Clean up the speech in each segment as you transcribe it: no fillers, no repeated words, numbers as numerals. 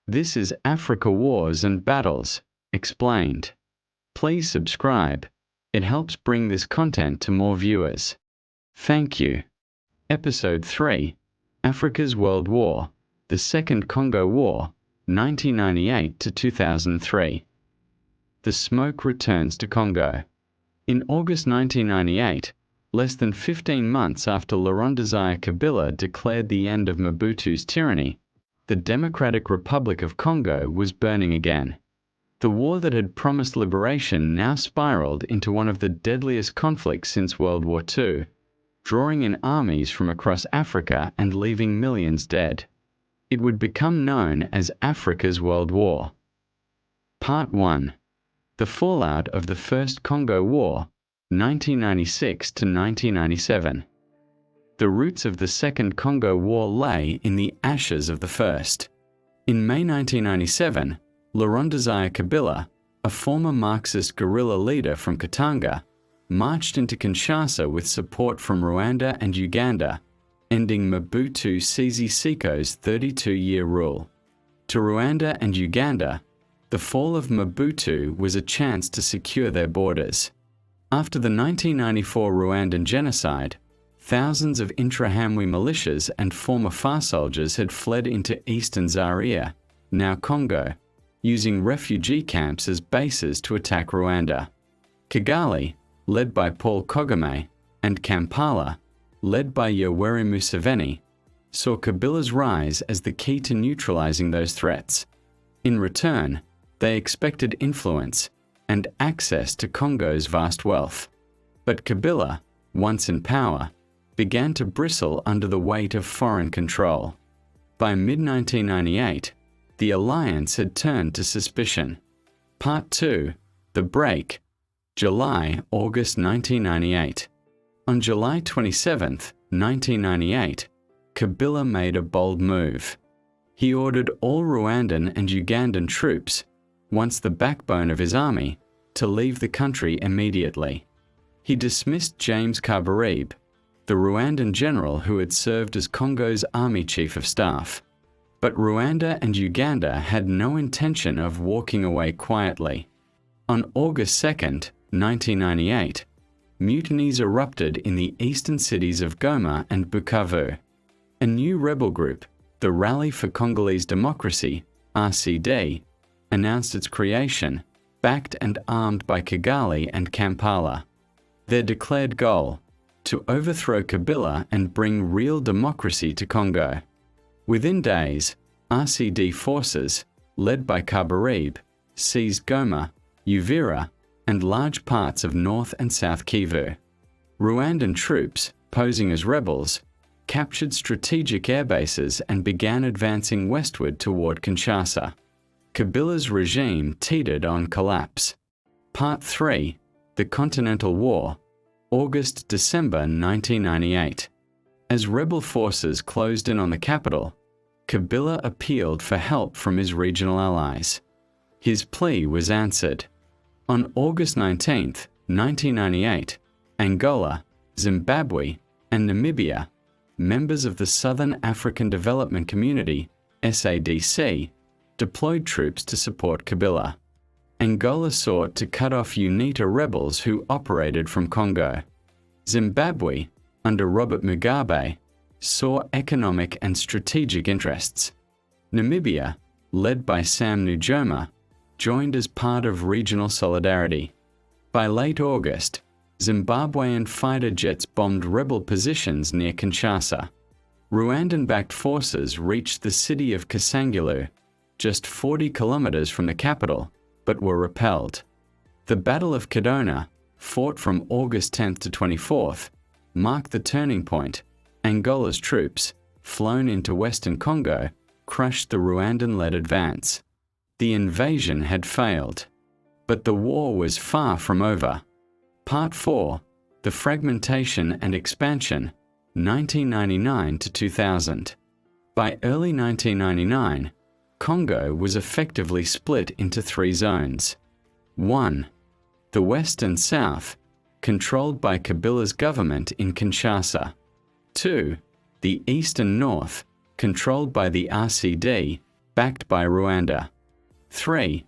This is Africa Wars and Battles, Explained. Please subscribe. It helps bring this content to more viewers. Thank you. Episode 3, Africa's World War, the Second Congo War, 1998 to 2003. The smoke returns to Congo. In August 1998, less than 15 months after Laurent-Désiré Kabila declared the end of Mobutu's tyranny, the Democratic Republic of Congo was burning again. The war that had promised liberation now spiraled into one of the deadliest conflicts since World War II, drawing in armies from across Africa and leaving millions dead. It would become known as Africa's World War. Part 1. The fallout of the First Congo War, 1996 to 1997. The roots of the Second Congo War lay in the ashes of the First. In May 1997, Laurent-Désiré Kabila, a former Marxist guerrilla leader from Katanga, marched into Kinshasa with support from Rwanda and Uganda, ending Mobutu Sese Seko's 32-year rule. To Rwanda and Uganda, the fall of Mobutu was a chance to secure their borders. After the 1994 Rwandan Genocide, thousands of Interahamwe militias and former FAR soldiers had fled into eastern Zaire, now Congo, using refugee camps as bases to attack Rwanda. Kigali, led by Paul Kagame, and Kampala, led by Yoweri Museveni, saw Kabila's rise as the key to neutralizing those threats. In return, they expected influence and access to Congo's vast wealth. But Kabila, once in power, began to bristle under the weight of foreign control. By mid-1998, the alliance had turned to suspicion. Part 2, The Break, July-August 1998. On July 27, 1998, Kabila made a bold move. He ordered all Rwandan and Ugandan troops, once the backbone of his army, to leave the country immediately. He dismissed James Kabarebe, the Rwandan general who had served as Congo's army chief of staff. But Rwanda and Uganda had no intention of walking away quietly. On August 2, 1998, mutinies erupted in the eastern cities of Goma and Bukavu. A new rebel group, the Rally for Congolese Democracy, RCD, announced its creation, backed and armed by Kigali and Kampala. Their declared goal: to overthrow Kabila and bring real democracy to Congo. Within days, RCD forces, led by Kabarebe, seized Goma, Uvira, and large parts of North and South Kivu. Rwandan troops, posing as rebels, captured strategic airbases and began advancing westward toward Kinshasa. Kabila's regime teetered on collapse. Part 3, The Continental War, August-December 1998. As rebel forces closed in on the capital, Kabila appealed for help from his regional allies. His plea was answered. On August 19, 1998, Angola, Zimbabwe, and Namibia, members of the Southern African Development Community, SADC, deployed troops to support Kabila. Angola sought to cut off UNITA rebels who operated from Congo. Zimbabwe, under Robert Mugabe, saw economic and strategic interests. Namibia, led by Sam Nujoma, joined as part of regional solidarity. By late August, Zimbabwean fighter jets bombed rebel positions near Kinshasa. Rwandan-backed forces reached the city of Kasangulu, just 40 kilometers from the capital, but were repelled. The Battle of Kadona, fought from August 10 to 24, marked the turning point. Angola's troops, flown into western Congo, crushed the Rwandan-led advance. The invasion had failed. But the war was far from over. Part 4, The Fragmentation and Expansion, 1999 to 2000. By early 1999, Congo was effectively split into 3 zones. 1. The West and South, controlled by Kabila's government in Kinshasa. 2. The East and North, controlled by the RCD, backed by Rwanda. 3.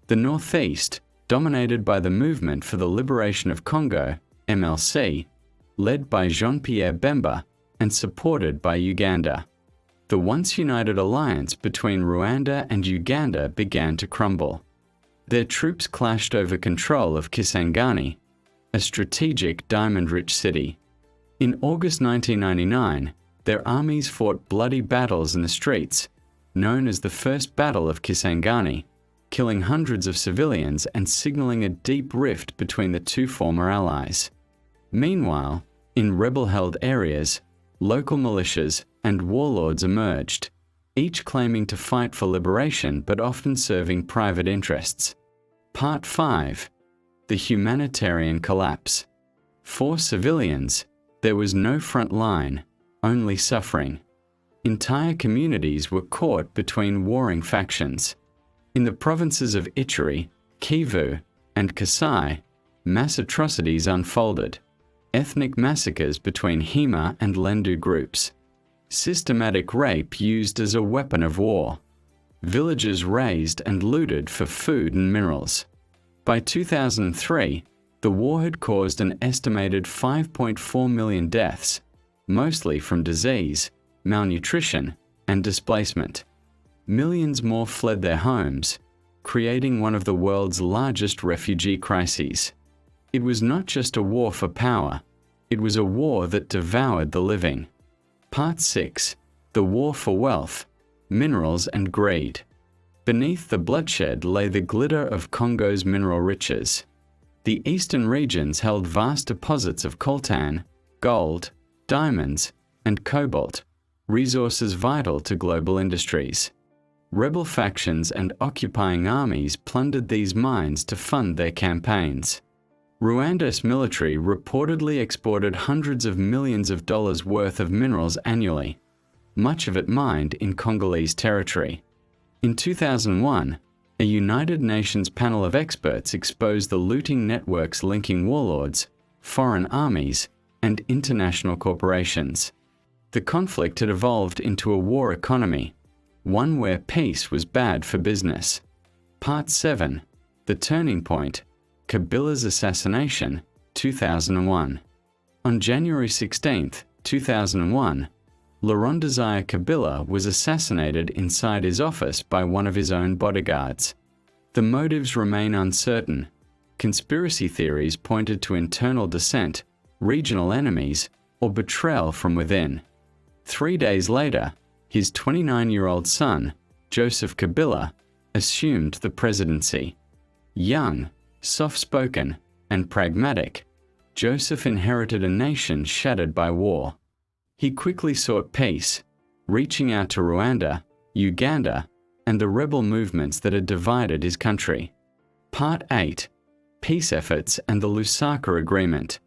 The Northeast, dominated by the Movement for the Liberation of Congo, MLC, led by Jean-Pierre Bemba and supported by Uganda. The once united alliance between Rwanda and Uganda began to crumble. Their troops clashed over control of Kisangani, a strategic diamond-rich city. In August 1999, their armies fought bloody battles in the streets, known as the First Battle of Kisangani, killing hundreds of civilians and signaling a deep rift between the two former allies. Meanwhile, in rebel-held areas, local militias and warlords emerged, each claiming to fight for liberation but often serving private interests. Part 5. The Humanitarian Collapse. For civilians, there was no front line, only suffering. Entire communities were caught between warring factions. In the provinces of Ituri, Kivu, and Kasai, mass atrocities unfolded. Ethnic massacres between Hema and Lendu groups. Systematic rape used as a weapon of war. Villages razed and looted for food and minerals. By 2003, the war had caused an estimated 5.4 million deaths, mostly from disease, malnutrition, and displacement. Millions more fled their homes, creating one of the world's largest refugee crises. It was not just a war for power, it was a war that devoured the living. Part 6. The War for Wealth, Minerals and Greed. Beneath the bloodshed lay the glitter of Congo's mineral riches. The eastern regions held vast deposits of coltan, gold, diamonds, and cobalt, resources vital to global industries. Rebel factions and occupying armies plundered these mines to fund their campaigns. Rwanda's military reportedly exported hundreds of millions of dollars worth of minerals annually, much of it mined in Congolese territory. In 2001, a United Nations panel of experts exposed the looting networks linking warlords, foreign armies, and international corporations. The conflict had evolved into a war economy, one where peace was bad for business. Part 7. The Turning Point, Kabila's Assassination, 2001. On January 16, 2001, Laurent-Désiré Kabila was assassinated inside his office by one of his own bodyguards. The motives remain uncertain. Conspiracy theories pointed to internal dissent, regional enemies, or betrayal from within. 3 days later, his 29-year-old son, Joseph Kabila, assumed the presidency. Young, soft-spoken, and pragmatic, Joseph inherited a nation shattered by war. He quickly sought peace, reaching out to Rwanda, Uganda, and the rebel movements that had divided his country. Part 8. Peace Efforts and the Lusaka Agreement.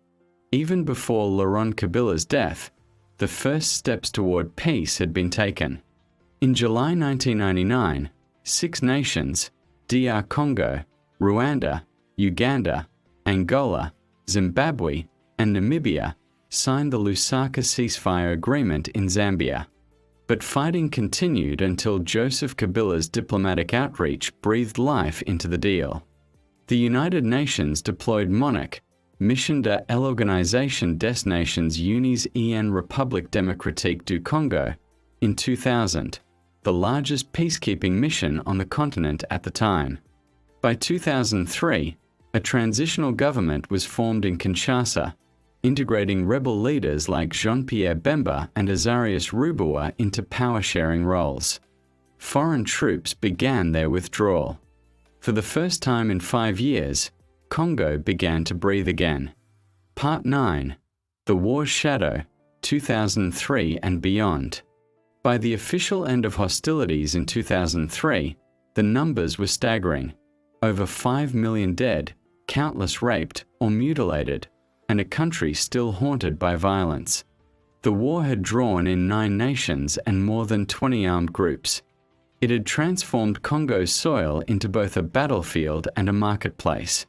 Even before Laurent Kabila's death, the first steps toward peace had been taken. In July 1999, 6 nations, DR Congo, Rwanda, Uganda, Angola, Zimbabwe, and Namibia, signed the Lusaka ceasefire agreement in Zambia. But fighting continued until Joseph Kabila's diplomatic outreach breathed life into the deal. The United Nations deployed MONUC, Mission de l'Organisation des Nations Unies en République démocratique du Congo, in 2000, the largest peacekeeping mission on the continent at the time. By 2003, a transitional government was formed in Kinshasa, integrating rebel leaders like Jean-Pierre Bemba and Azarias Rubawa into power-sharing roles. Foreign troops began their withdrawal. For the first time in 5 years, Congo began to breathe again. Part 9. The War's Shadow, 2003 and beyond. By the official end of hostilities in 2003, the numbers were staggering. Over 5 million dead, countless raped or mutilated, and a country still haunted by violence. The war had drawn in 9 nations and more than 20 armed groups. It had transformed Congo's soil into both a battlefield and a marketplace.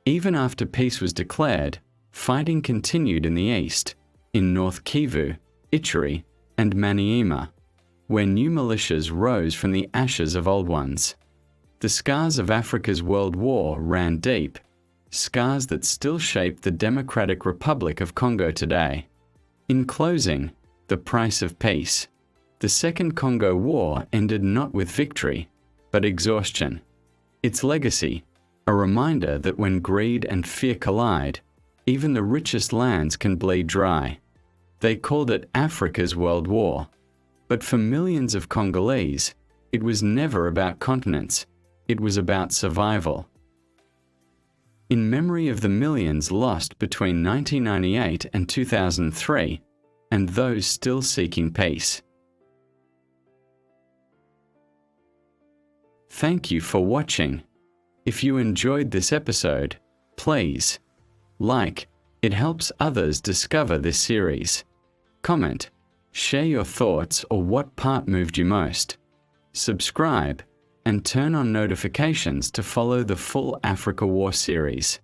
Even after peace was declared, fighting continued in the east, in North Kivu, Ituri, and Maniema. where new militias rose from the ashes of old ones. The scars of Africa's World War ran deep, scars that still shape the Democratic Republic of Congo today. In closing, the price of peace. The Second Congo War ended not with victory, but exhaustion. Its legacy, a reminder that when greed and fear collide, even the richest lands can bleed dry. They called it Africa's World War. But for millions of Congolese, it was never about continents, it was about survival. In memory of the millions lost between 1998 and 2003, and those still seeking peace. Thank you for watching. If you enjoyed this episode, please like. It helps others discover this series. Comment, share your thoughts or what part moved you most. Subscribe and turn on notifications to follow the full Africa War series.